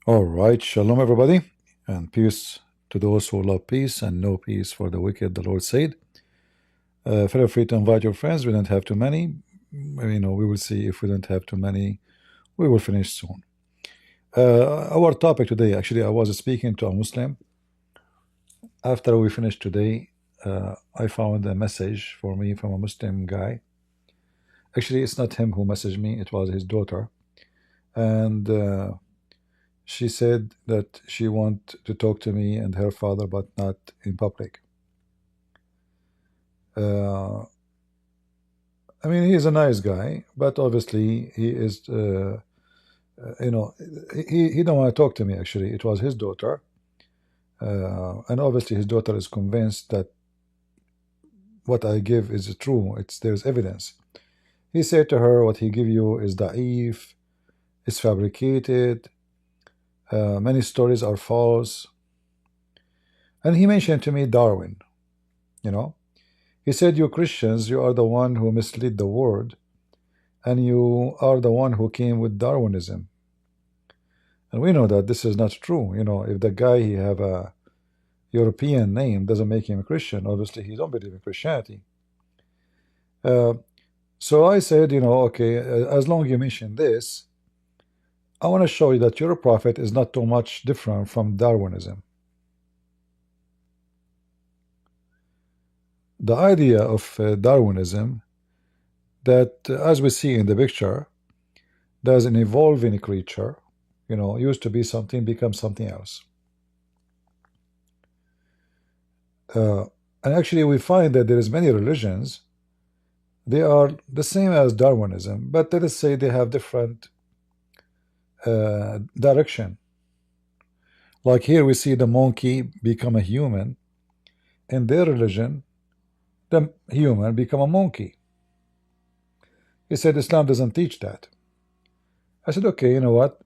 All right, shalom everybody, and peace to those who love peace and no peace for the wicked, the Lord said. Feel free to invite your friends. We don't have too many. We will see if we don't have too many. We will finish soon. Our topic today, actually, I was speaking to a Muslim. After we finished today, I found a message for me from a Muslim guy. Actually, it's not him who messaged me, it was his daughter. And she said that she want to talk to me and her father, but not in public. I mean, he's a nice guy, but obviously he is, you know, he don't want to talk to me. Actually, it was his daughter, and obviously his daughter is convinced that what I give is true. There's evidence. He said to her, "What he give you is da'if, it's fabricated. Many stories are false." And he mentioned to me Darwin. You know, he said, "You Christians, you are the one who mislead the world, and you are the one who came with Darwinism." And we know that this is not true. If the guy he have a European name doesn't make him a Christian, obviously he don't believe in Christianity. So I said, okay, as long as you mention this, I want to show you that your prophet is not too much different from Darwinism. The idea of Darwinism, that as we see in the picture, there's an evolving creature, used to be something, becomes something else. And actually we find that there is many religions, they are the same as Darwinism, but let us say they have different direction. Like here we see the monkey become a human. In their religion, the human become a monkey. He said Islam doesn't teach that. I said, okay, you know what?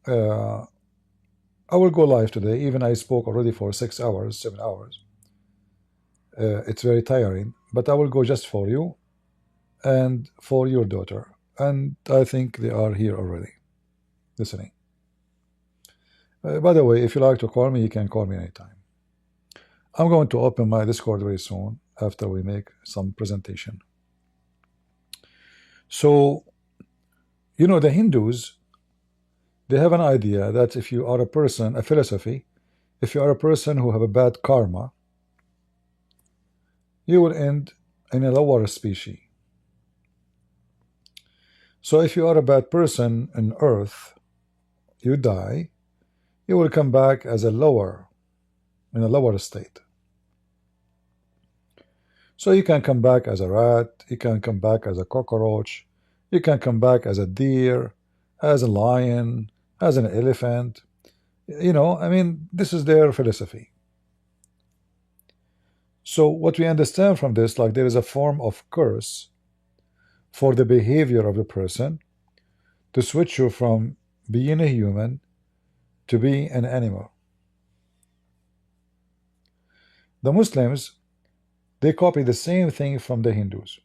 I will go live today. Even I spoke already for 6 hours, 7 hours. It's very tiring, but I will go just for you and for your daughter. And I think they are here already, listening. By the way, if you like to call me, you can call me anytime. I'm going to open my Discord very soon after we make some presentation. So, the Hindus, they have an idea that if you are a person, a philosophy, if you are a person who have a bad karma, you will end in a lower species. So if you are a bad person on earth, you die, you will come back as in a lower state. So you can come back as a rat, you can come back as a cockroach, you can come back as a deer, as a lion, as an elephant. This is their philosophy. So what we understand from this, like there is a form of curse for the behavior of the person to switch you from being a human to be an animal. The Muslims, they copy the same thing from the Hindus.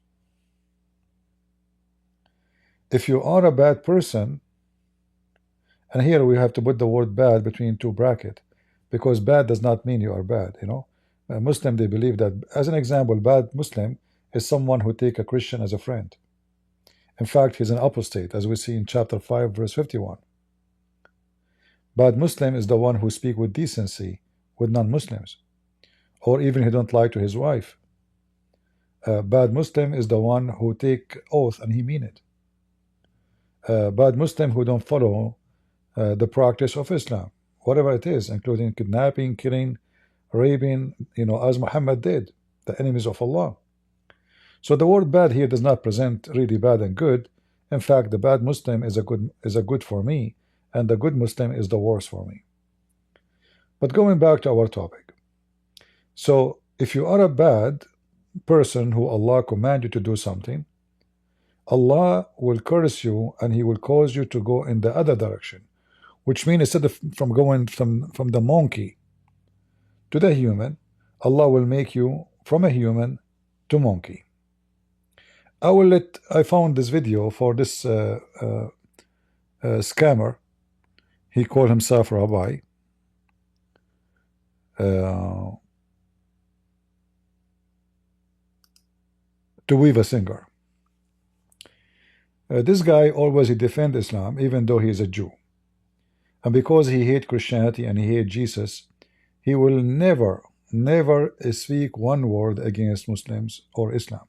If you are a bad person, and here we have to put the word bad between two brackets, because bad does not mean you are bad. A Muslim, they believe that, as an example, bad Muslim is someone who take a Christian as a friend. In fact, he's an apostate, as we see in chapter 5, verse 51. Bad Muslim is the one who speak with decency with non-Muslims, or even he don't lie to his wife. Bad Muslim is the one who take oath and he mean it. Bad Muslim who don't follow the practice of Islam, whatever it is, including kidnapping, killing, raping, as Muhammad did, the enemies of Allah. So the word bad here does not present really bad and good. In fact, the bad Muslim is a good for me, and the good Muslim is the worst for me. But going back to our topic. So if you are a bad person who Allah command you to do something, Allah will curse you and he will cause you to go in the other direction, which means instead of from going from the monkey to the human, Allah will make you from a human to monkey. I found this video for this scammer. He called himself rabbi. To weave a singer. This guy always he defend Islam even though he is a Jew. And because he hate Christianity and he hate Jesus, he will never speak one word against Muslims or Islam.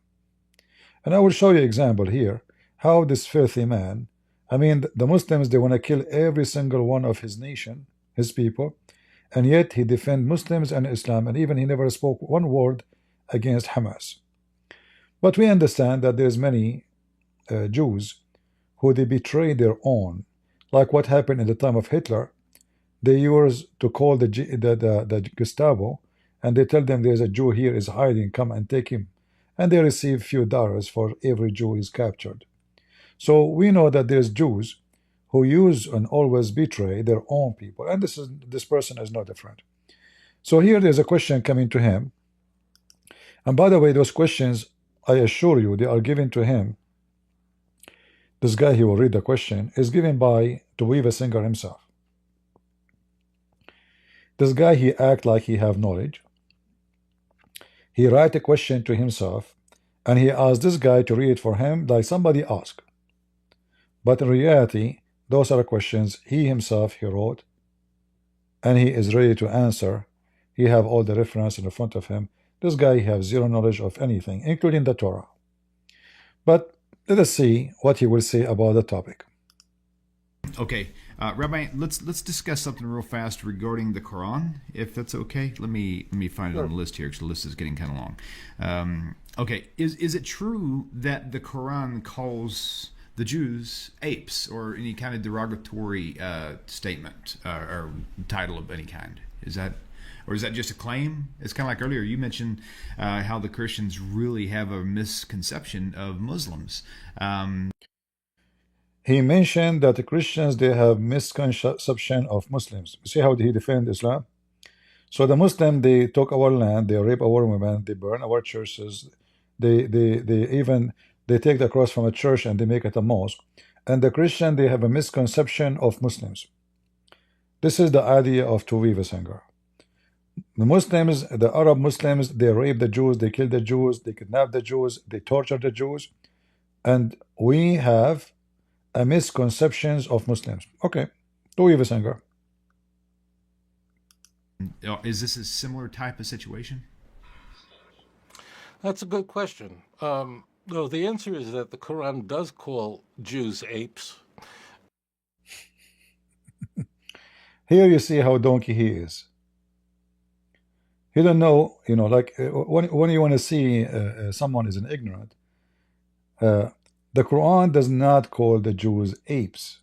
And I will show you example here how this filthy man, I mean the Muslims, they want to kill every single one of his nation, his people, and yet he defend Muslims and Islam, and even he never spoke one word against Hamas. But we understand that there's many Jews who they betray their own, like what happened in the time of Hitler. They used to call the Gestapo, and they tell them there's a Jew here is hiding, come and take him, and they receive few dollars for every Jew is captured. So we know that there's Jews who use and always betray their own people, and this person is no different. So here there's a question coming to him, and by the way, those questions, I assure you, they are given to him. This guy, he will read the question, is given by Tuwiva Singer himself. This guy, he act like he have knowledge. He write a question to himself, and he asked this guy to read it for him like somebody asked. But in reality, those are questions he himself he wrote, and he is ready to answer. He have all the reference in front of him. This guy have zero knowledge of anything, including the Torah. But let us see what he will say about the topic. Okay, Rabbi, let's discuss something real fast regarding the Quran, if that's okay. Let me find it on the list here because the list is getting kind of long. Okay, is it true that the Quran calls the Jews apes, or any kind of derogatory statement or title of any kind? Is that just a claim? It's kind of like earlier you mentioned how the Christians really have a misconception of Muslims. He mentioned that the Christians, they have misconception of Muslims. See how he defend Islam? So the Muslim, they took our land, they rape our women, they burn our churches, they even they take the cross from a church and they make it a mosque. And the Christian, they have a misconception of Muslims. This is the idea of Tuwiva Singer. The Muslims, the Arab Muslims, they rape the Jews, they kill the Jews, they kidnap the Jews, they torture the Jews, and we have a misconceptions of Muslims. Okay, Tuwiva Singer. Is this a similar type of situation? That's a good question. No, the answer is that the Quran does call Jews apes. Here you see how donkey he is. He don't know, you know, like when you want to see someone is an ignorant, the Quran does not call the Jews apes.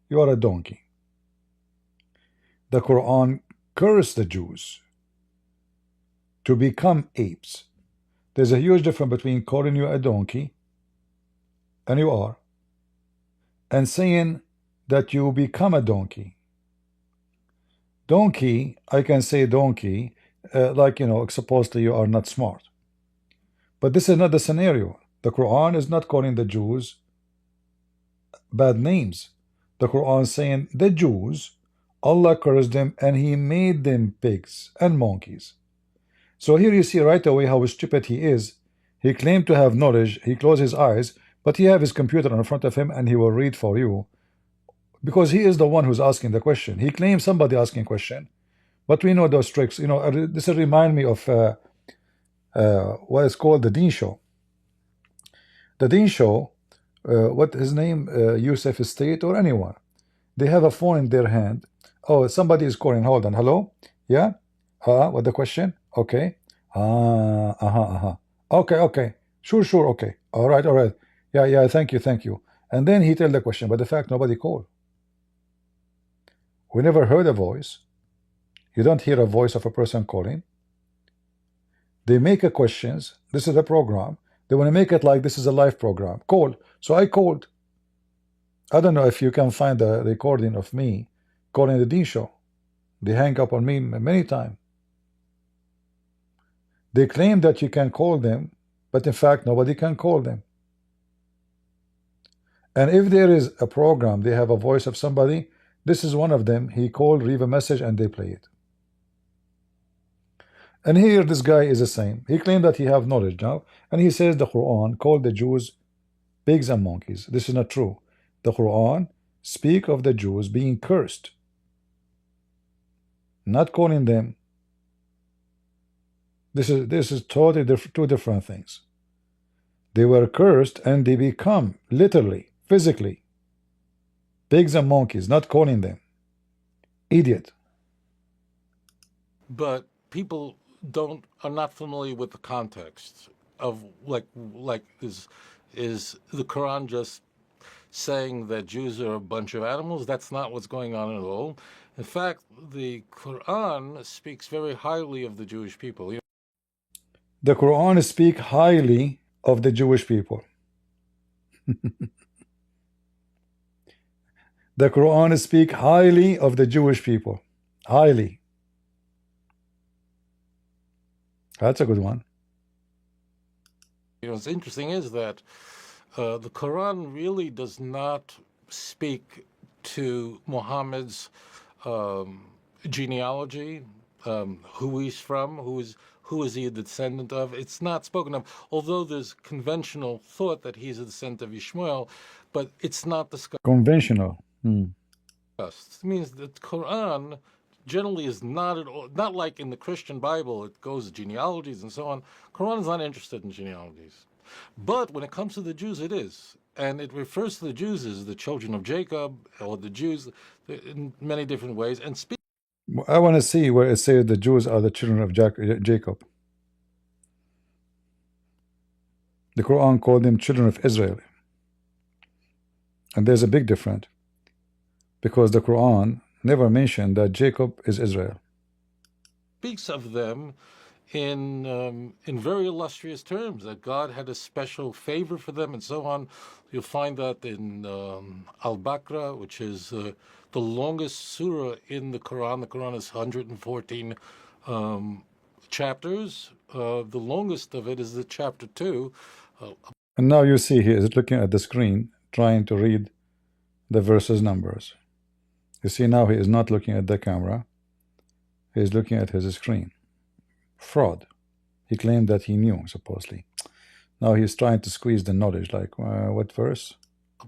You are a donkey. The Quran cursed the Jews to become apes. There's a huge difference between calling you a donkey, and you are, and saying that you become a donkey. Donkey, I can say donkey, like, you know, supposedly you are not smart. But this is not the scenario. The Quran is not calling the Jews bad names. The Quran is saying the Jews, Allah cursed them and he made them pigs and monkeys. So here you see right away how stupid he is. He claimed to have knowledge, he closed his eyes, but he have his computer in front of him and he will read for you, because he is the one who's asking the question. He claims somebody asking question, but we know those tricks. You know, this remind me of what is called the Dean Show. The Dean Show, what his name, Yusuf State or anyone, they have a phone in their hand. Oh, somebody is calling. Hold on. Hello? Yeah? What the question? Okay. Okay. Sure. Okay. All right. Yeah. Thank you. And then he tell the question, but the fact nobody called. We never heard a voice. You don't hear a voice of a person calling. They make a questions. This is a program. They want to make it like this is a live program. Call. So I called. I don't know if you can find a recording of me calling the Dean Show. They hang up on me many times. They claim that you can call them, but in fact nobody can call them. And if there is a program, they have a voice of somebody, This is one of them. He called, leave a message, and they play it. And here this guy is the same. He claimed that he have knowledge now, and he says the Quran called the Jews pigs and monkeys. This is not true. The Quran speak of the Jews being cursed, not calling them. This is totally two different things. They were cursed and they become literally, physically, pigs and monkeys, not calling them. Idiot. But people are not familiar with the context of like is the Quran just saying that Jews are a bunch of animals? That's not what's going on at all. In fact, the Quran speaks very highly of the Jewish people. The Quran speak highly of the Jewish people. The Quran speak highly of the Jewish people. Highly. That's a good one. What's interesting is that the Quran really does not speak to Muhammad's genealogy, who he's from, who is he a descendant of. It's not spoken of, although there's conventional thought that he's a descendant of Ishmael, but it's not discussed. Conventional. It means that Quran generally is not at all, not like in the Christian Bible, it goes genealogies and so on. Quran is not interested in genealogies. But when it comes to the Jews, it is. And it refers to the Jews as the children of Jacob, or the Jews in many different ways. And I want to see where it says the Jews are the children of Jacob. The Quran called them children of Israel. And there's a big difference, because the Quran never mentioned that Jacob is Israel. Speaks of them in very illustrious terms, that God had a special favor for them and so on. You'll find that in Al-Baqarah, which is the longest surah in the Quran. The Quran is 114 chapters. The longest of it is the chapter 2. And now you see he is looking at the screen, trying to read the verses numbers. You see now he is not looking at the camera. He is looking at his screen. Fraud. He claimed that he knew, supposedly. Now he's trying to squeeze the knowledge. Like, what verse?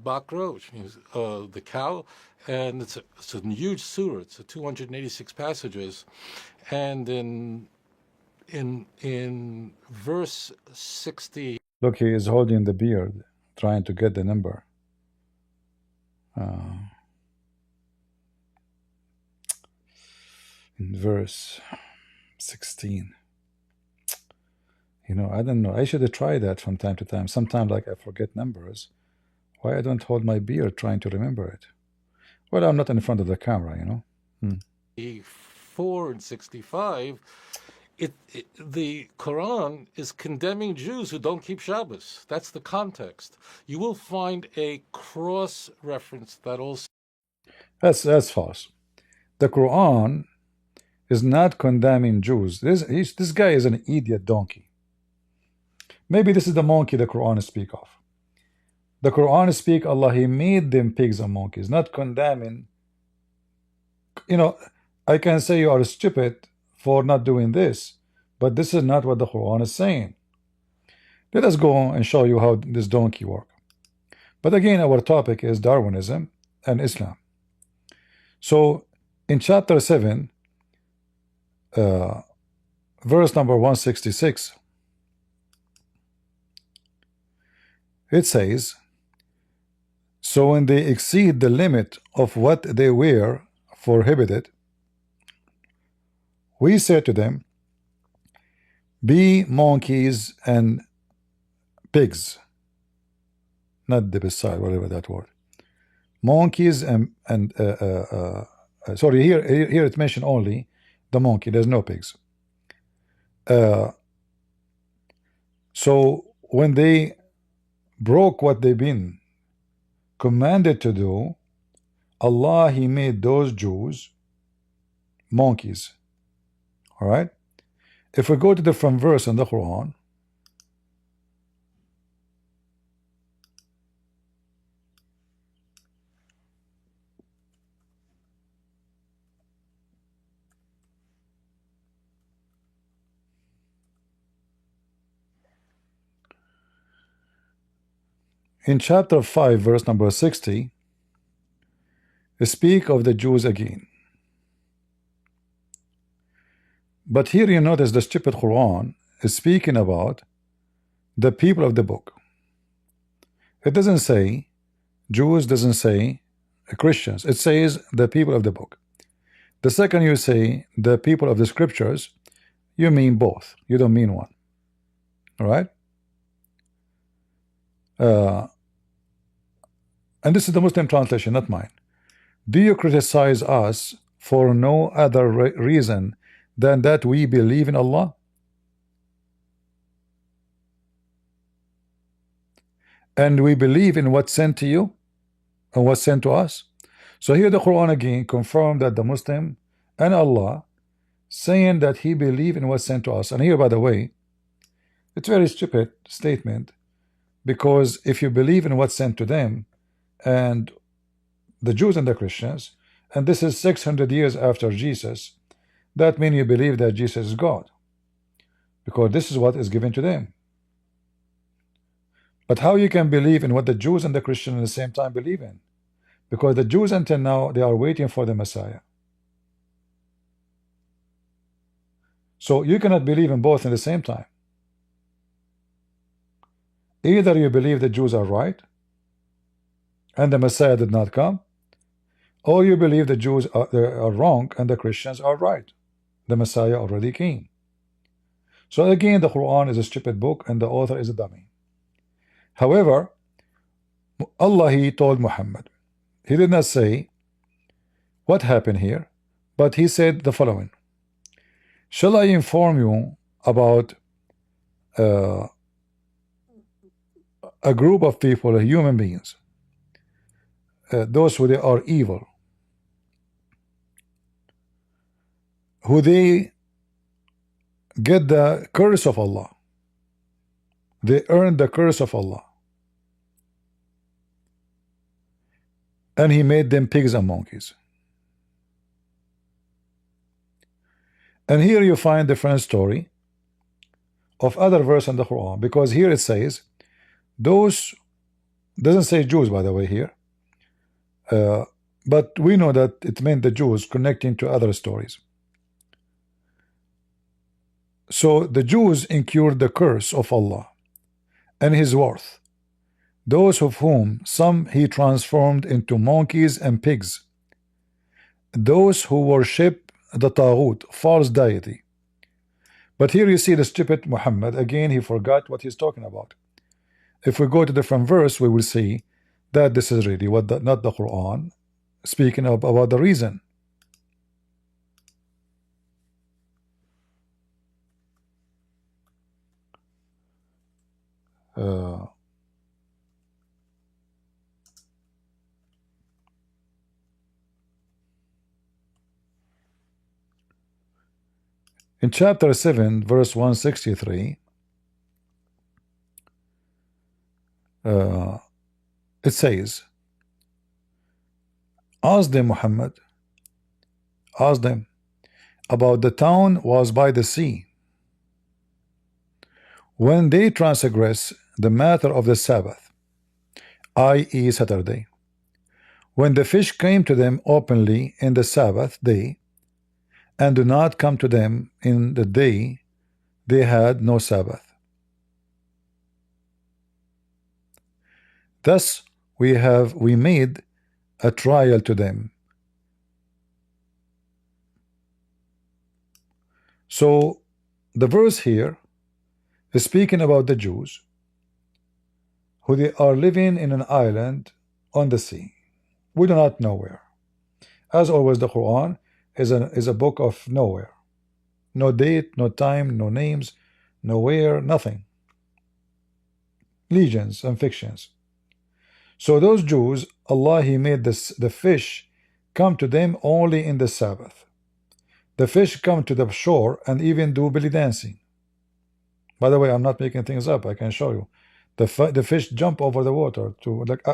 Baqarah, which means the cow, and it's a huge surah. It's 286 passages, and in verse 60. Look, he is holding the beard, trying to get the number. In verse 16. You know, I don't know. I should try that from time to time. Sometimes, like, I forget numbers. Why I don't hold my beard trying to remember it? Well, I'm not in front of the camera, you know. 4 and 65, the Quran is condemning Jews who don't keep Shabbos. That's the context. You will find a cross reference that also. That's false. The Quran is not condemning Jews. This guy is an idiot donkey. Maybe this is the monkey the Quran speak of. The Quran speak Allah, He made them pigs and monkeys, not condemning. You know, I can say you are stupid for not doing this, but this is not what the Quran is saying. Let us go on and show you how this donkey work. But again, our topic is Darwinism and Islam. So in chapter 7, verse number 166, it says, so when they exceed the limit of what they were prohibited, we said to them, be monkeys and pigs, not the beside, whatever that word, monkeys and sorry, here it mentioned only the monkey, there's no pigs. So when they broke what they've been commanded to do, Allah, He made those Jews monkeys. All right. If we go to the different verse in the Quran, in chapter 5 verse number 60 speak of the Jews again. But here you notice the stupid Quran is speaking about the people of the book. It doesn't say Jews, doesn't say Christians. It says the people of the book. The second you say the people of the scriptures, you mean both. You don't mean one. All right? And this is the Muslim translation, not mine. Do you criticize us for no other reason than that we believe in Allah? And we believe in what's sent to you and what's sent to us. So here the Quran again confirmed that the Muslim and Allah saying that he believe in what's sent to us. And here, by the way, it's a very stupid statement, because if you believe in what's sent to them and the Jews and the Christians, and this is 600 years after Jesus, that means you believe that Jesus is God, because this is what is given to them. But how you can believe in what the Jews and the Christians at the same time believe in? Because the Jews until now, they are waiting for the Messiah. So you cannot believe in both at the same time. Either you believe the Jews are right and the Messiah did not come, or you believe the Jews are wrong and the Christians are right. The Messiah already came. So again, the Quran is a stupid book and the author is a dummy. However, Allah, he told Muhammad, he did not say what happened here, but he said the following: shall I inform you about a group of people, human beings, those who they are evil, who they get the curse of Allah, they earn the curse of Allah, and he made them pigs and monkeys. And here you find different story of other verse in the Quran, because here it says those, doesn't say Jews by the way here, but we know that it meant the Jews connecting to other stories. So the Jews incurred the curse of Allah and his wrath, those of whom some he transformed into monkeys and pigs, those who worship the Taghut, false deity. But here you see the stupid Muhammad, again he forgot what he's talking about. If we go to different verse, we will see that this is really what not the Quran speaking about the reason. In chapter 7 verse 163, it says, ask them, Muhammad, ask them about the town was by the sea, when they transgress the matter of the Sabbath, i.e. Saturday, when the fish came to them openly in the Sabbath day, and do not come to them in the day they had no Sabbath. Thus we made a trial to them. So the verse here is speaking about the Jews who they are living in an island on the sea. We do not know where. As always, the Quran is a book of nowhere. No date, no time, no names, nowhere, nothing. Legends and fictions. So those Jews, Allah, he made the fish come to them only in the Sabbath. The fish come to the shore and even do belly dancing. By the way, I'm not making things up. I can show you. The fish jump over the water to like,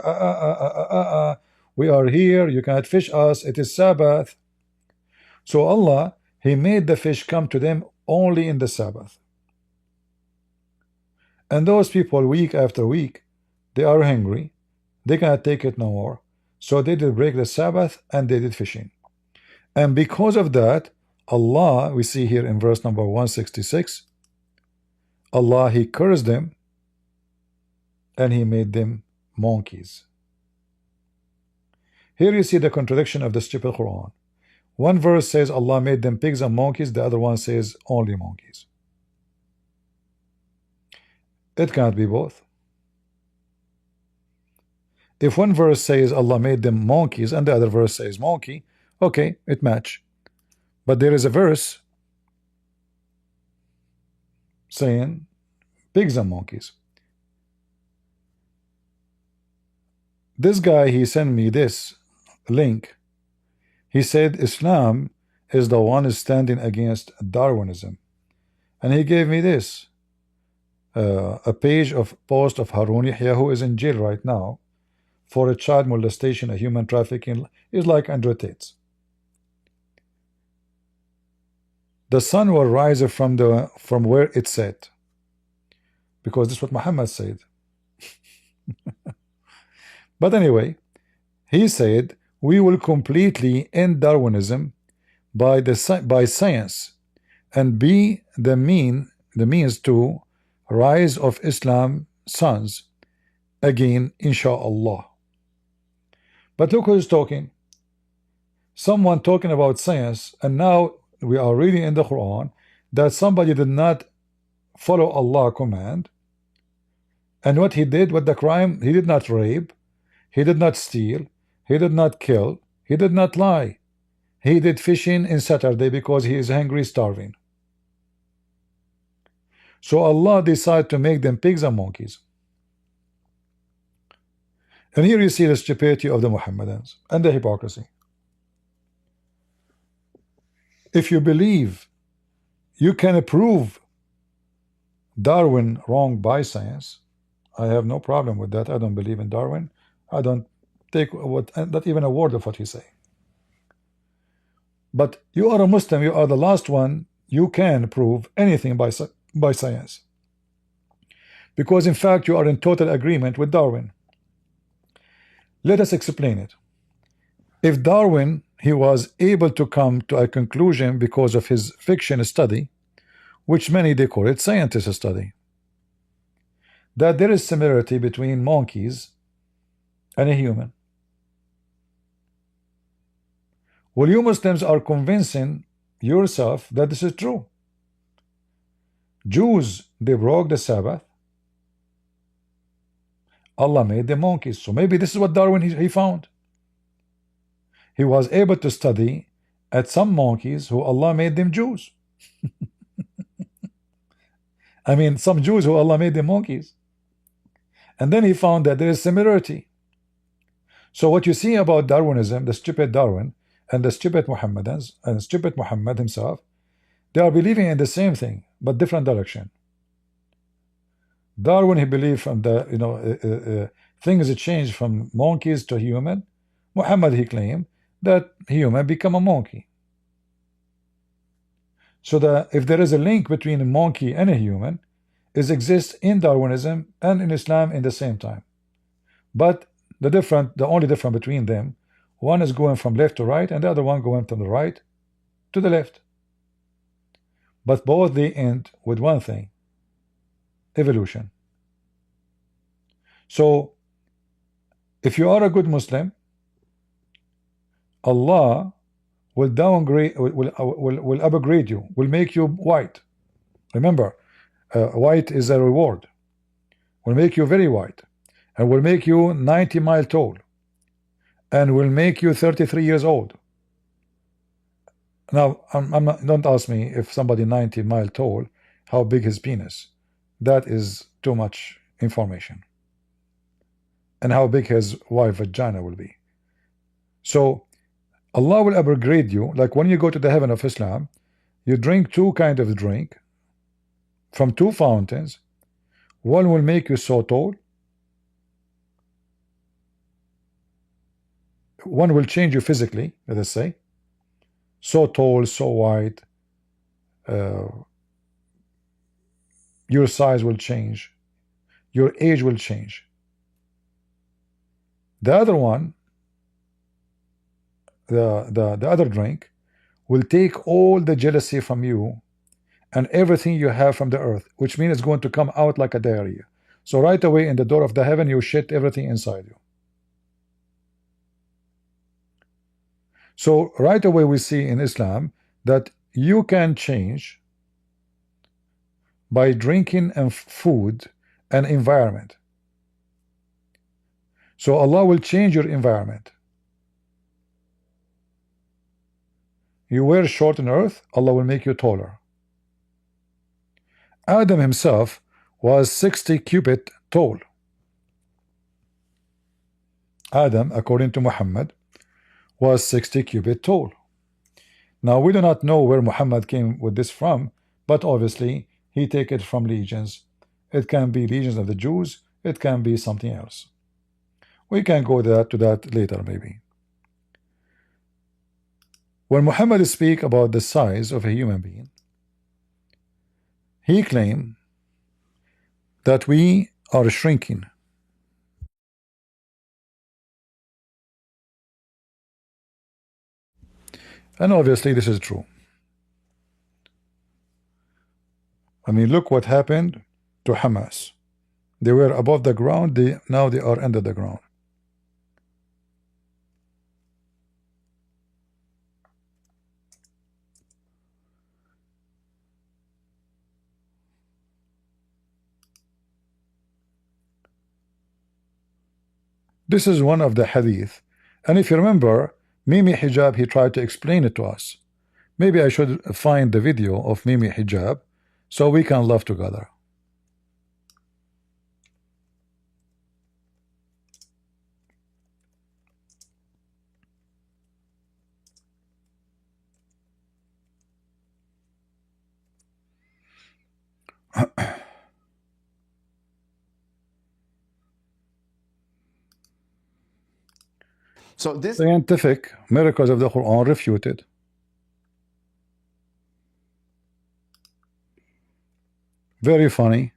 we are here. You cannot fish us. It is Sabbath. So Allah, he made the fish come to them only in the Sabbath. And those people, week after week, They are hungry. They cannot take it no more. So they did break the Sabbath and they did fishing. And because of that, Allah, we see here in verse number 166, Allah, He cursed them and He made them monkeys. Here you see the contradiction of the stupid Quran. One verse says Allah made them pigs and monkeys, the other one says only monkeys. It can't be both. If one verse says Allah made them monkeys and the other verse says monkey, okay, it match. But there is a verse saying pigs and monkeys. This guy, he sent me this link. He said Islam is the one standing against Darwinism. And he gave me this. A page of post of Harun Yahya, who is in jail right now for a child molestation, a human trafficking, is like Andrew Tate's. The sun will rise from where it set, because this is what Muhammad said. But anyway, he said we will completely end Darwinism by science and be the means to rise of Islam sons again, inshallah. But look who's talking. Someone talking about science, and now we are reading in the Quran that somebody did not follow Allah's command, and what he did with the crime, he did not rape, he did not steal, he did not kill, he did not lie. He did fishing in Saturday because he is hungry, starving. So Allah decided to make them pigs and monkeys. And here you see the stupidity of the Muhammadans and the hypocrisy. If you believe you can prove Darwin wrong by science, I have no problem with that. I don't believe in Darwin. I don't take not even a word of what he say. But you are a Muslim, you are the last one, you can prove anything by science. Because in fact you are in total agreement with Darwin. Let us explain it. If Darwin, he was able to come to a conclusion because of his fiction study, which many they call it scientist study, that there is similarity between monkeys and a human. Well, you Muslims are convincing yourself that this is true. Jews, they broke the Sabbath. Allah made them monkeys. So maybe this is what Darwin he found. He was able to study at some monkeys who Allah made them Jews. I mean, some Jews who Allah made them monkeys. And then he found that there is similarity. So what you see about Darwinism, the stupid Darwin, and the stupid Muhammadans, and stupid Muhammad himself, they are believing in the same thing, but different direction. Darwin, he believed from the, things change from monkeys to human. Muhammad, he claimed that human become a monkey. So that if there is a link between a monkey and a human, it exists in Darwinism and in Islam in the same time. But the only difference between them, one is going from left to right and the other one going from the right to the left. But both they end with one thing: evolution. So if you are a good Muslim, Allah will downgrade, will upgrade you, will make you white. Remember, white is a reward. Will make you very white, and will make you 90 miles tall, and will make you 33 years old. Now, don't ask me if somebody 90 miles tall, how big his penis. That is too much information. And how big his wife vagina will be. So Allah will upgrade you. Like when you go to the heaven of Islam, you drink two kinds of drink from two fountains. One will make you so tall. One will change you physically, let us say. So tall, so wide. Your size will change. Your age will change. The other one, the other drink, will take all the jealousy from you and everything you have from the earth, which means it's going to come out like a diarrhea. So right away in the door of the heaven, you shit everything inside you. So right away we see in Islam that you can change by drinking and food and environment. So Allah will change your environment. You were short on earth, Allah will make you taller. Adam himself was 60 cubit tall. Adam, according to Muhammad, was 60 cubit tall. Now we do not know where Muhammad came with this from, but obviously he take it from legions. It can be legions of the Jews, it can be something else. We can go to that later maybe. When Muhammad speak about the size of a human being, he claimed that we are shrinking. And obviously this is true. I mean, look what happened to Hamas. They were above the ground, now they are under the ground. This is one of the hadith, and if you remember, Mimi Hijab, he tried to explain it to us. Maybe I should find the video of Mimi Hijab so we can laugh together. So this Scientific miracles of the Quran refuted. Very funny.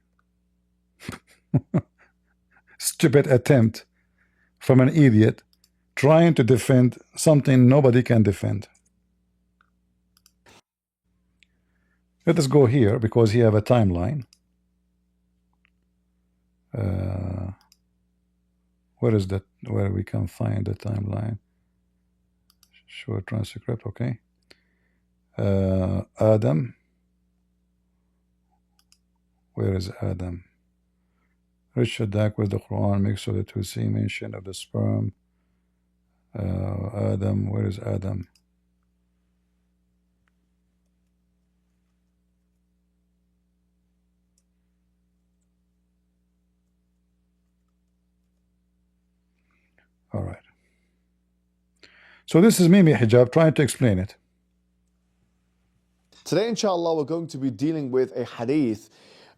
Stupid attempt from an idiot trying to defend something nobody can defend. Let us go here because he have a timeline. Where is that? Where we can find the timeline? Show transcript. Okay. Adam. Where is Adam? Richard Dack with the Quran makes sure that we see mention of the sperm. Adam. Where is Adam? All right. So this is Mimi Hijab trying to explain it. Today, inshallah, we're going to be dealing with a hadith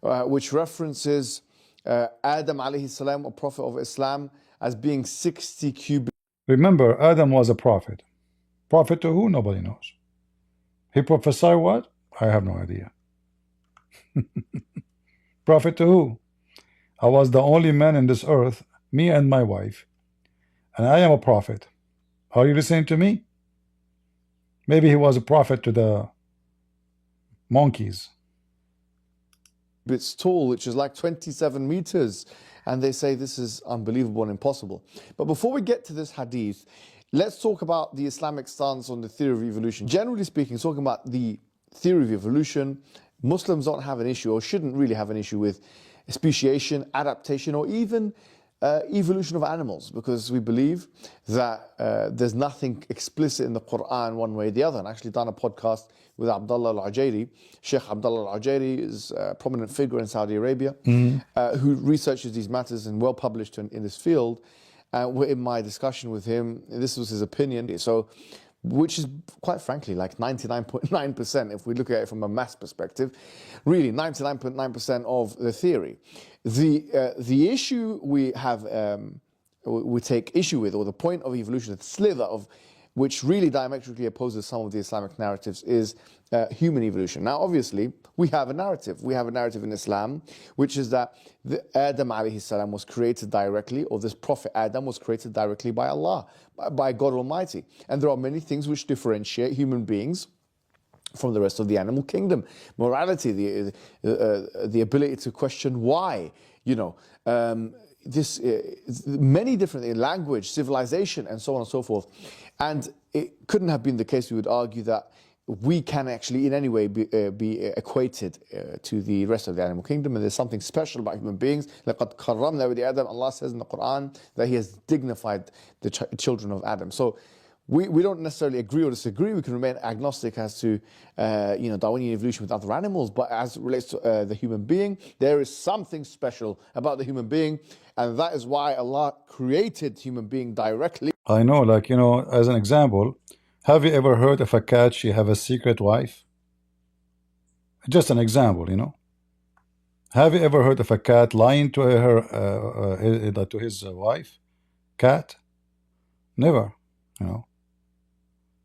which references Adam alayhi salam, a prophet of Islam, as being 60 cubits. Remember, Adam was a prophet. Prophet to who? Nobody knows. He prophesied what? I have no idea. Prophet to who? I was the only man in this earth, me and my wife. And I am a prophet. Are you listening to me? Maybe he was a prophet to the monkeys. It's tall, which is like 27 meters. And they say this is unbelievable and impossible. But before we get to this hadith, let's talk about the Islamic stance on the theory of evolution. Generally speaking, talking about the theory of evolution, Muslims don't have an issue or shouldn't really have an issue with speciation, adaptation, or even evolution of animals, because we believe that there's nothing explicit in the Quran one way or the other. And I actually done a podcast with Abdullah al-Ujairi. Sheikh Abdullah al-Ujairi is a prominent figure in Saudi Arabia who researches these matters and well published in this field. In my discussion with him, this was his opinion. So, which is quite frankly like 99.9% if we look at it from a mass perspective, really 99.9% of the theory. The issue we have, we take issue with, or the point of evolution, the slither of which really diametrically opposes some of the Islamic narratives, is human evolution. Now, obviously, we have a narrative. We have a narrative in Islam, which is that Adam alayhi salam was created directly, or this Prophet Adam was created directly by Allah, by God Almighty. And there are many things which differentiate human beings from the rest of the animal kingdom. Morality, the ability to question why, many different things, language, civilization, and so on and so forth. And it couldn't have been the case, we would argue, that we can actually in any way be equated to the rest of the animal kingdom. And there's something special about human beings. لَقَدْ كَرَّمْنَا بَنِي آدَمَ, Allah says in the Quran that He has dignified the children of Adam. So we don't necessarily agree or disagree. We can remain agnostic as to Darwinian evolution with other animals, but as it relates to the human being, there is something special about the human being, and that is why Allah created human being directly. I know, like, as an example, have you ever heard of a cat, she have a secret wife? Just an example. Have you ever heard of a cat lying to to his wife? Cat? Never.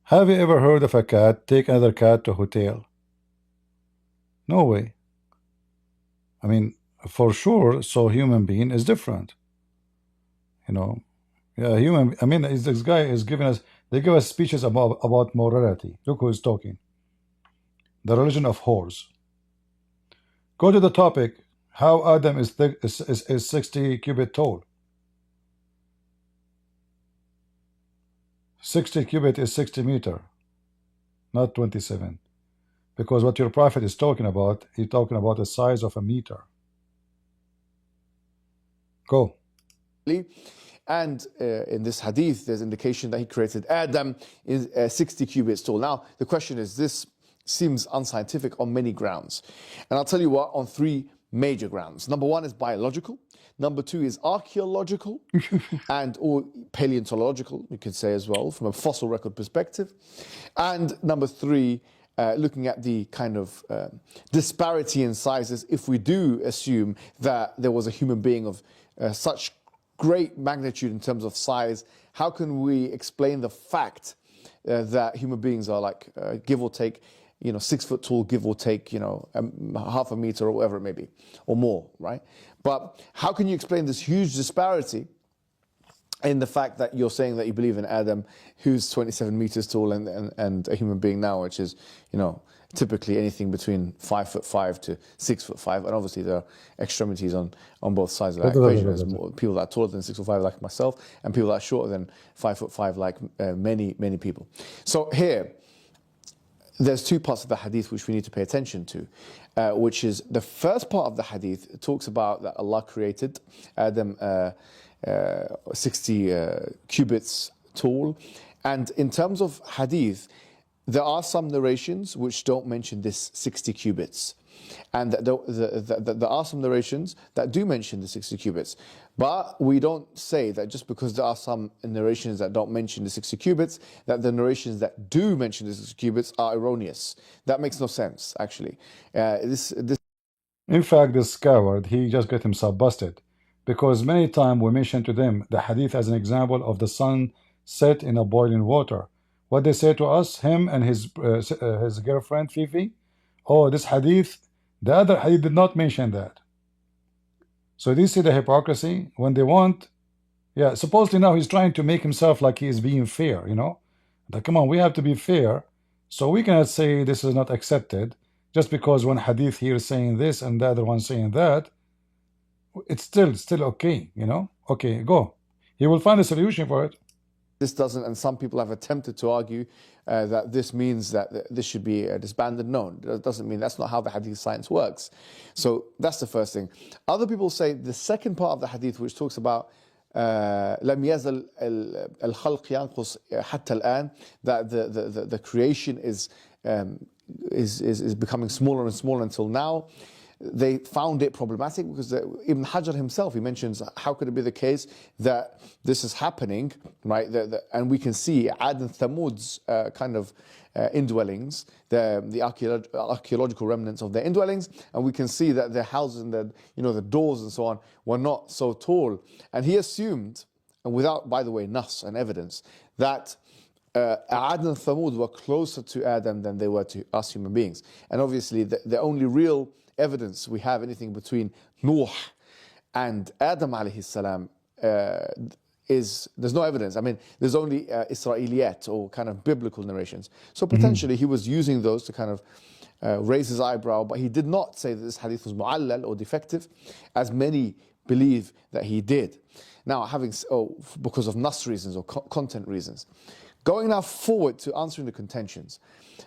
Have you ever heard of a cat take another cat to a hotel? No way. I mean, for sure, so human being is different. Yeah, human. I mean, this guy is giving us. They give us speeches about morality. Look who is talking. The religion of whores. Go to the topic. How Adam is 60 cubit tall. 60 cubit is 60 meter, not 27. Because what your prophet is talking about, he's talking about the size of a meter. Go. And in this hadith, there's indication that he created Adam is 60 cubits tall. Now, the question is, this seems unscientific on many grounds. And I'll tell you what, on three major grounds. Number one is biological. Number two is archaeological or paleontological, you could say as well, from a fossil record perspective. And number three, looking at the kind of disparity in sizes, if we do assume that there was a human being of such great magnitude in terms of size, how can we explain the fact that human beings are like, give or take, 6 foot tall, give or take, half a meter or whatever it may be, or more, right? But how can you explain this huge disparity in the fact that you're saying that you believe in Adam, who's 27 meters tall, and a human being now, which is, typically anything between 5'5" to 6'5", and obviously there are extremities on both sides of that equation. There's people that are taller than 6'5", like myself, and people that are shorter than 5'5", like many people. So here, there's two parts of the hadith which we need to pay attention to, which is the first part of the hadith talks about that Allah created Adam 60 cubits tall, and in terms of hadith, there are some narrations which don't mention this 60 cubits, and there are some narrations that do mention the 60 cubits. But we don't say that just because there are some narrations that don't mention the 60 cubits, that the narrations that do mention the 60 cubits are erroneous. That makes no sense, actually. In fact, this coward, he just got himself busted. Because many times we mention to them the hadith as an example of the sun set in a boiling water. What they say to us, him and his girlfriend, Fifi, oh, this hadith, the other hadith did not mention that. So do you see the hypocrisy? When they want, yeah, supposedly now he's trying to make himself like he is being fair, Like, come on, we have to be fair. So we cannot say this is not accepted just because one hadith here is saying this and the other one saying that. It's still okay, Okay, go. He will find a solution for it. This doesn't, and some people have attempted to argue that this means that this should be disbanded. No, it doesn't mean. That's not how the hadith science works. So that's the first thing. Other people say the second part of the hadith, which talks about لم يزل الخلق ينقص حتى الآن, that the creation is becoming smaller and smaller until now. They found it problematic because Ibn Hajar himself, he mentions, how could it be the case that this is happening, right? And we can see Ad and Thamud's kind of indwellings, the archaeological remnants of their indwellings, and we can see that their houses and the doors and so on were not so tall. And he assumed, and without, by the way, nas and evidence, that Ad and Thamud were closer to Adam than they were to us human beings. And obviously, the only real evidence we have anything between Nuh and Adam alayhi salam is there's no evidence. I mean, there's only Israeliyat or kind of biblical narrations. So potentially he was using those to kind of raise his eyebrow, but he did not say that this hadith was mu'allal or defective, as many believe that he did. Now, because of nas reasons or content reasons. Going now forward to answering the contentions.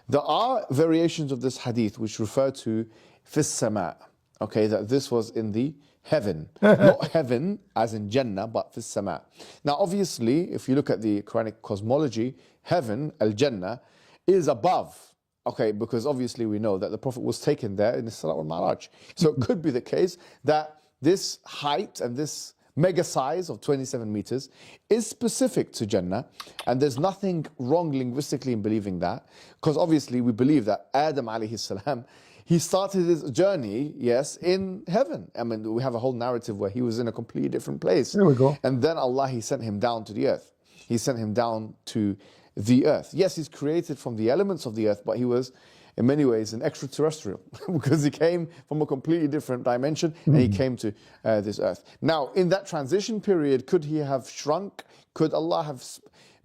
There are variations of this hadith which refer to fis sama, okay, that this was in the heaven. Not heaven as in Jannah, but fis sama. Now, obviously, if you look at the Quranic cosmology, heaven, al-Jannah, is above. Okay, because obviously we know that the Prophet was taken there in the Isra wal Mi'raj. So it could be the case that this height and this mega size of 27 meters is specific to Jannah, and there's nothing wrong linguistically in believing that, because obviously we believe that Adam alayhi salam, he started his journey, yes, in heaven. I mean, we have a whole narrative where he was in a completely different place. There we go. And then Allah, he sent him down to the earth. He sent him down to the earth. Yes, he's created from the elements of the earth, but he was in many ways an extraterrestrial because he came from a completely different dimension and he came to this earth. Now, in that transition period, could he have shrunk? Could Allah have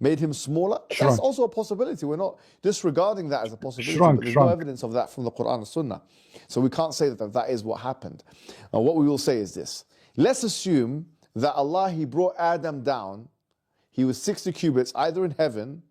made him smaller? Shrunk. That's also a possibility. We're not disregarding that as a possibility, Shrunk, but there's shrunk. no evidence of that from the Quran and Sunnah. So we can't say that that is what happened. Now, what we will say is this. Let's assume that Allah, he brought Adam down. He was 60 cubits either in heaven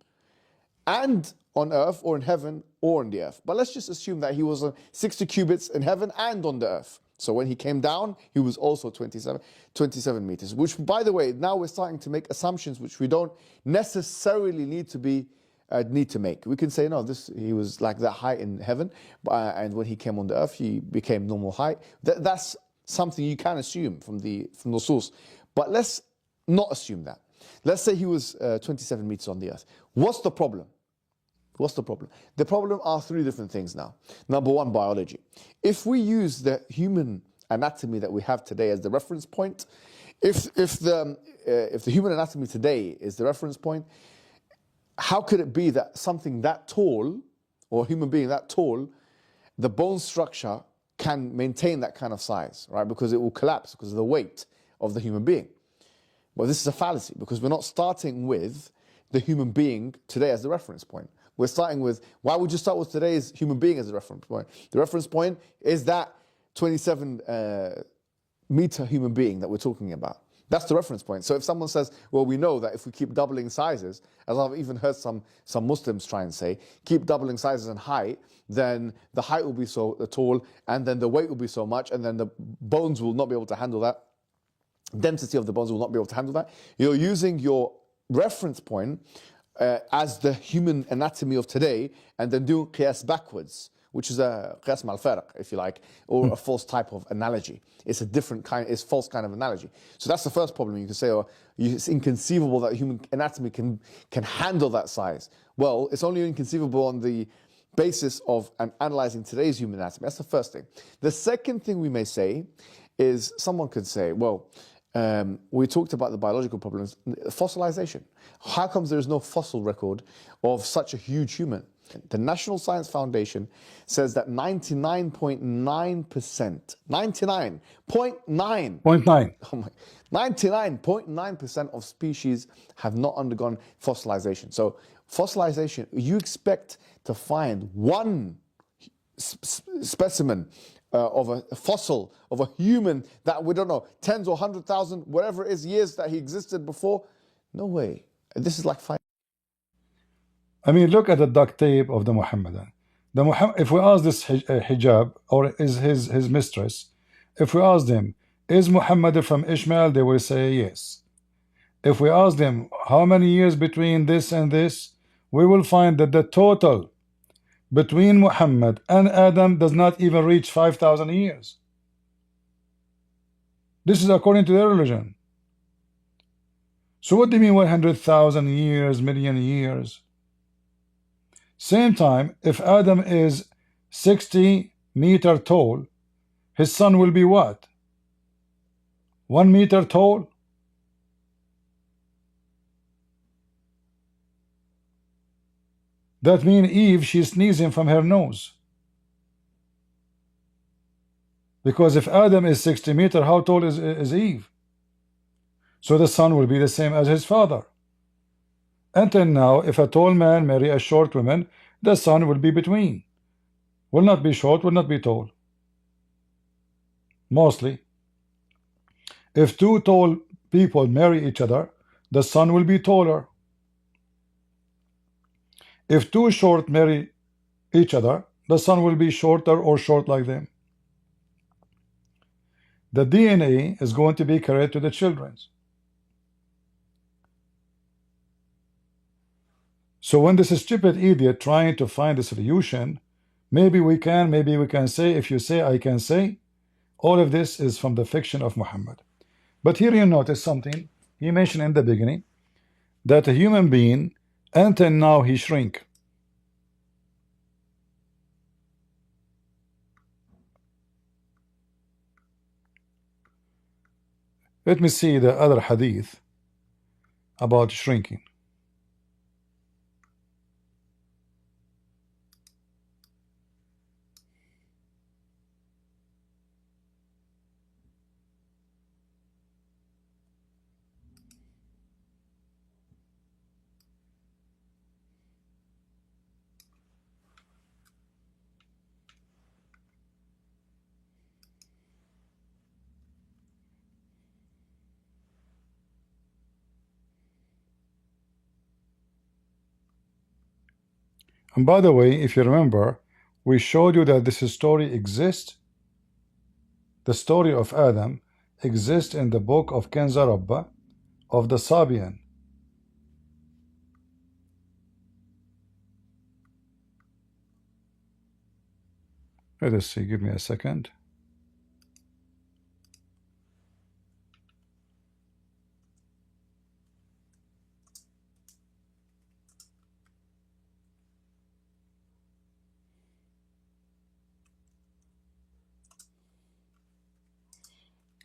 and on earth, or in heaven or on the earth. But let's just assume that he was 60 cubits in heaven and on the earth. So when he came down, he was also 27 meters. Which, by the way, now we're starting to make assumptions which we don't necessarily need to make. We can say, no, he was like that height in heaven, and when he came on the earth, he became normal height. That's something you can assume from the source. But let's not assume that. Let's say he was 27 meters on the earth. What's the problem? What's the problem? The problem are three different things now. Number one, biology. If we use the human anatomy that we have today as the reference point, if the human anatomy today is the reference point, how could it be that something that tall, or a human being that tall, the bone structure can maintain that kind of size, right? Because it will collapse because of the weight of the human being. Well, this is a fallacy because we're not starting with the human being today as the reference point. We're starting with, why would you start with today's human being as a reference point? The reference point is that 27 meter human being that we're talking about. That's the reference point. So if someone says, well, we know that if we keep doubling sizes, as I've even heard some Muslims try and say, keep doubling sizes and height, then the height will be so tall, and then the weight will be so much, and then the bones will not be able to handle that. Density of the bones will not be able to handle that. You're using your reference point as the human anatomy of today, and then doing qiyas backwards, which is a qiyas mal farq, if you like, or a false type of analogy. It's a different kind, it's false kind of analogy. So that's the first problem. You can say, it's inconceivable that human anatomy can handle that size. Well, it's only inconceivable on the basis of analyzing today's human anatomy. That's the first thing. The second thing we may say is, someone could say, well, we talked about the biological problems, fossilization. How comes there is no fossil record of such a huge human? The National Science Foundation says that 99.9%, 99.9, 0.9. oh my, 99.9% of species have not undergone fossilization. So fossilization, you expect to find one specimen of a fossil of a human that we don't know, tens or 100,000, whatever it is, years that he existed before? No way. This is like fine. I mean, look at the duct tape of the Muhammadan. If we ask this hijab, or is his mistress, if we ask them, is Muhammad from Ishmael, they will say yes. If we ask them, how many years between this and this, we will find that the total between Muhammad and Adam does not even reach 5,000 years. This is according to their religion. So what do you mean 100,000 years, million years? Same time, if Adam is 60 meter tall, his son will be what? 1 meter tall? That means Eve, she's sneezing from her nose. Because if Adam is 60 meters, how tall is Eve? So the son will be the same as his father. Until now, if a tall man marry a short woman, the son will be between. Will not be short, will not be tall. Mostly. If two tall people marry each other, the son will be taller. If two short marry each other, the son will be shorter or short like them. The DNA is going to be carried to the children. So when this stupid idiot trying to find a solution, maybe we can say, if you say, I can say, all of this is from the fiction of Muhammad. But here you notice something. He mentioned in the beginning that a human being, until now, he shrink. Let me see the other hadith about shrinking. And by the way, if you remember, we showed you that this story exists. The story of Adam exists in the book of Kenza Rabba of the Sabian. Let us see, give me a second.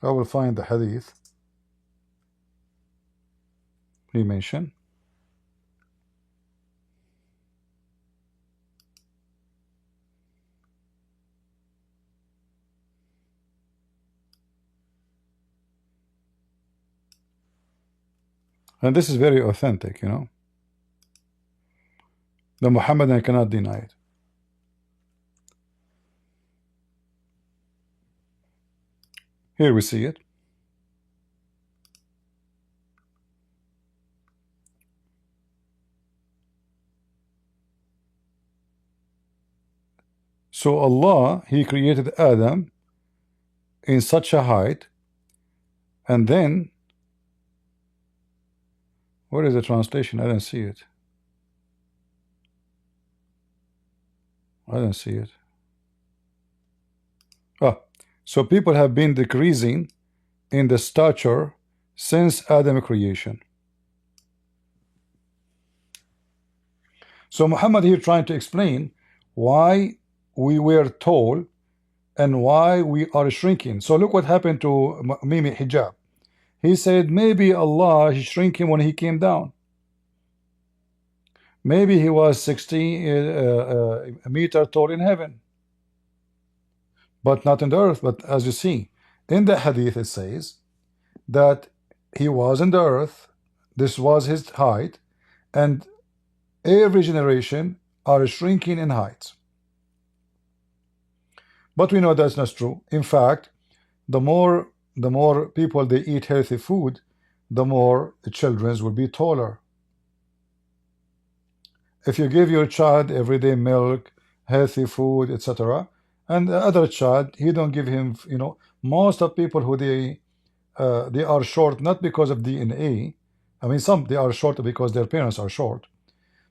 I will find the hadith he mentioned. And this is very authentic, you know. The Muhammadan cannot deny it. Here we see it. So Allah, He created Adam in such a height, and then, where is the translation? I don't see it. I don't see it. So people have been decreasing in the stature since Adam creation. So Muhammad here trying to explain why we were tall and why we are shrinking. So look what happened to Mimi Hijab. He said maybe Allah is shrinking when He came down. Maybe He was 60 meter tall in heaven, but not in the earth. But as you see, in the hadith it says that He was in the earth, this was His height, and every generation are shrinking in height. But we know that's not true. In fact, the more people they eat healthy food, the more the children will be taller. If you give your child everyday milk, healthy food, etc., and the other child, he don't give him, you know, most of people who they are short not because of DNA. I mean, some they are short because their parents are short,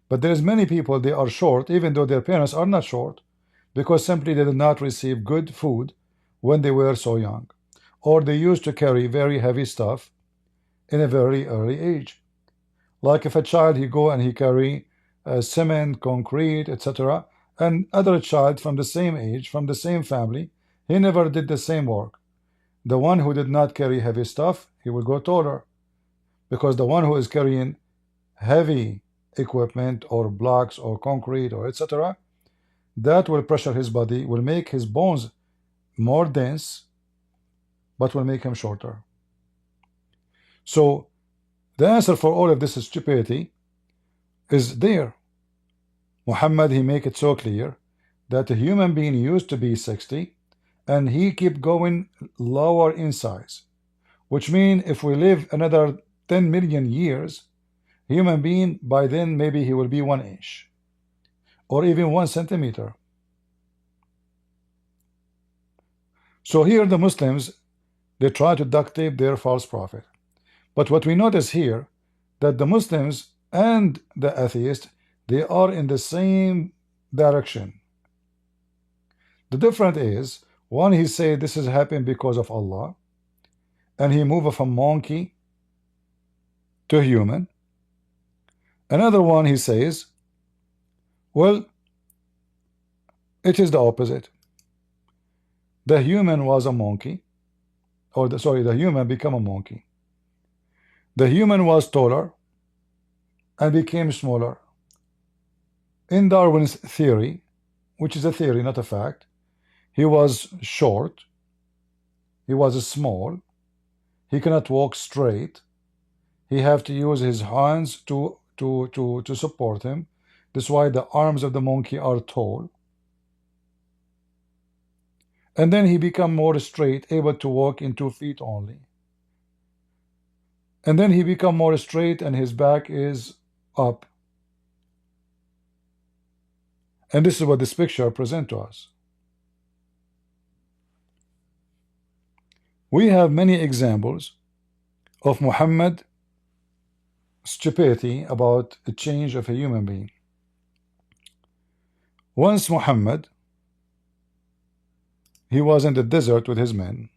but there is many people they are short even though their parents are not short, because simply they did not receive good food when they were so young, or they used to carry very heavy stuff in a very early age. Like if a child he go and he carry cement, concrete, etc., and other child from the same age, from the same family, he never did the same work. The one who did not carry heavy stuff, he will go taller, because the one who is carrying heavy equipment or blocks or concrete or etc., that will pressure his body, will make his bones more dense, but will make him shorter. So the answer for all of this stupidity is there. Muhammad, he make it so clear that a human being used to be 60 and he keep going lower in size, which means if we live another 10 million years, human being by then maybe he will be 1 inch or even 1 centimeter. So here the Muslims, they try to duct tape their false prophet. But what we notice here, that the Muslims and the atheists, they are in the same direction. The difference is, one he say this is happened because of Allah, and he moved from monkey to human. Another one he says, well, it is the opposite. The human was a monkey, or the human became a monkey. The human was taller and became smaller. In Darwin's theory, which is a theory, not a fact, he was short, he was small, he cannot walk straight, he have to use his hands to support him. That's why the arms of the monkey are tall. And then he become more straight, able to walk in 2 feet only. And then he become more straight and his back is up. And this is what this picture presents to us. We have many examples of Muhammad stupidity about the change of a human being. Once Muhammad, he was in the desert with his men.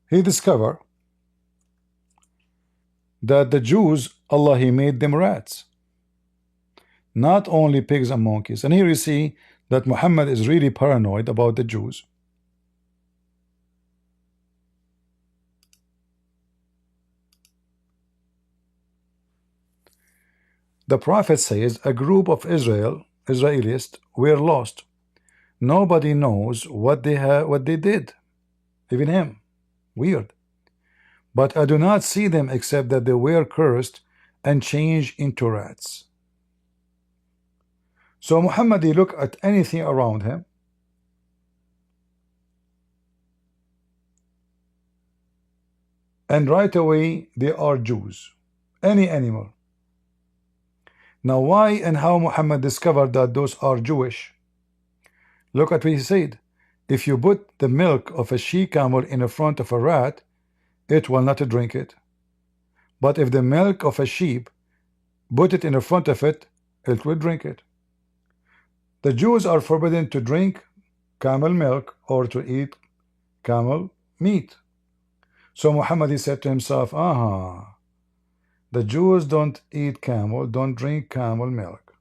He discovered that the Jews, Allah, he made them rats, not only pigs and monkeys. And here you see that Muhammad is really paranoid about the Jews. The Prophet says a group of Israelis were lost. Nobody knows what they did, even him. Weird. But I do not see them except that they were cursed and changed into rats. So Muhammad, he looked at anything around him, and right away they are Jews. Any animal. Now why and how Muhammad discovered that those are Jewish? Look at what he said. If you put the milk of a she-camel in the front of a rat, it will not drink it. But if the milk of a sheep, put it in the front of it, it will drink it. The Jews are forbidden to drink camel milk or to eat camel meat. So Muhammad, he said to himself, the Jews don't eat camel, don't drink camel milk.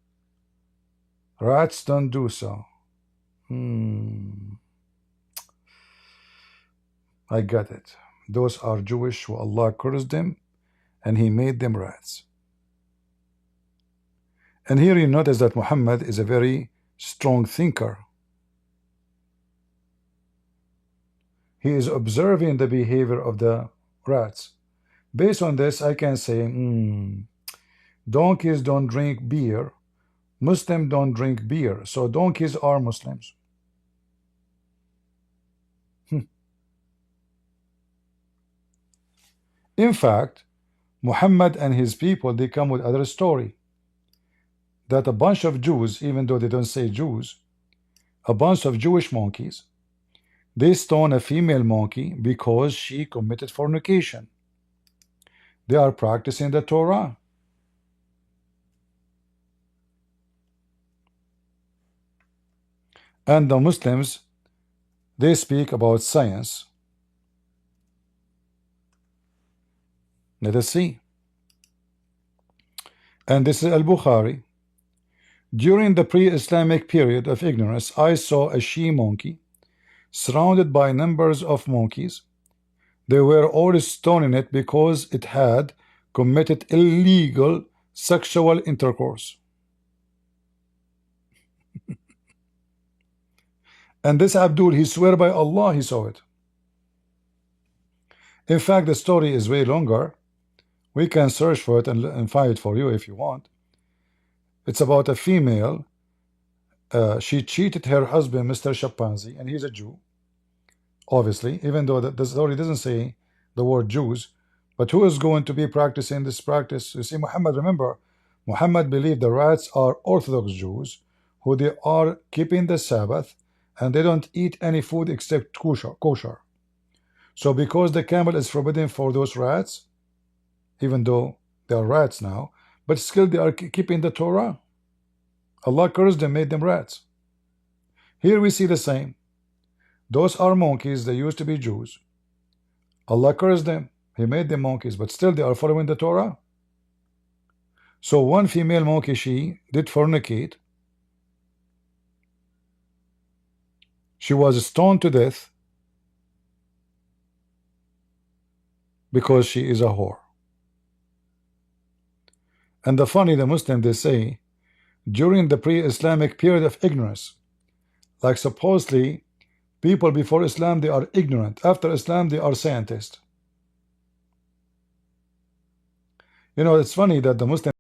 Rats don't do so. I got it. Those are Jewish who Allah cursed them and he made them rats. And here you notice that Muhammad is a very strong thinker. He is observing the behavior of the rats. Based on this, I can say, donkeys don't drink beer, Muslims don't drink beer, so donkeys are Muslims. In fact, Muhammad and his people, they come with other story, that a bunch of Jews, even though they don't say Jews, a bunch of Jewish monkeys, they stone a female monkey because she committed fornication. They are practicing the Torah. And the Muslims, they speak about science. Let us see. And this is Al-Bukhari. During the pre-Islamic period of ignorance, I saw a she-monkey surrounded by numbers of monkeys. They were all stoning it because it had committed illegal sexual intercourse. And this Abdul, he swear by Allah he saw it. In fact, the story is way longer. We can search for it and find it for you if you want. It's about a female. She cheated her husband, Mr. Shapanzi, and he's a Jew, obviously, even though the story doesn't say the word Jews. But who is going to be practicing this practice? You see, Muhammad, remember, Muhammad believed the rats are Orthodox Jews who they are keeping the Sabbath and they don't eat any food except kosher. So because the camel is forbidden for those rats, even though they are rats now, but still they are keeping the Torah. Allah cursed them, made them rats. Here we see the same. Those are monkeys, they used to be Jews. Allah cursed them, He made them monkeys, but still they are following the Torah. So one female monkey, she did fornicate. She was stoned to death because she is a whore. And the Muslim, they say, during the pre-Islamic period of ignorance, like supposedly people before Islam, they are ignorant. After Islam, they are scientists. You know, it's funny that the Muslim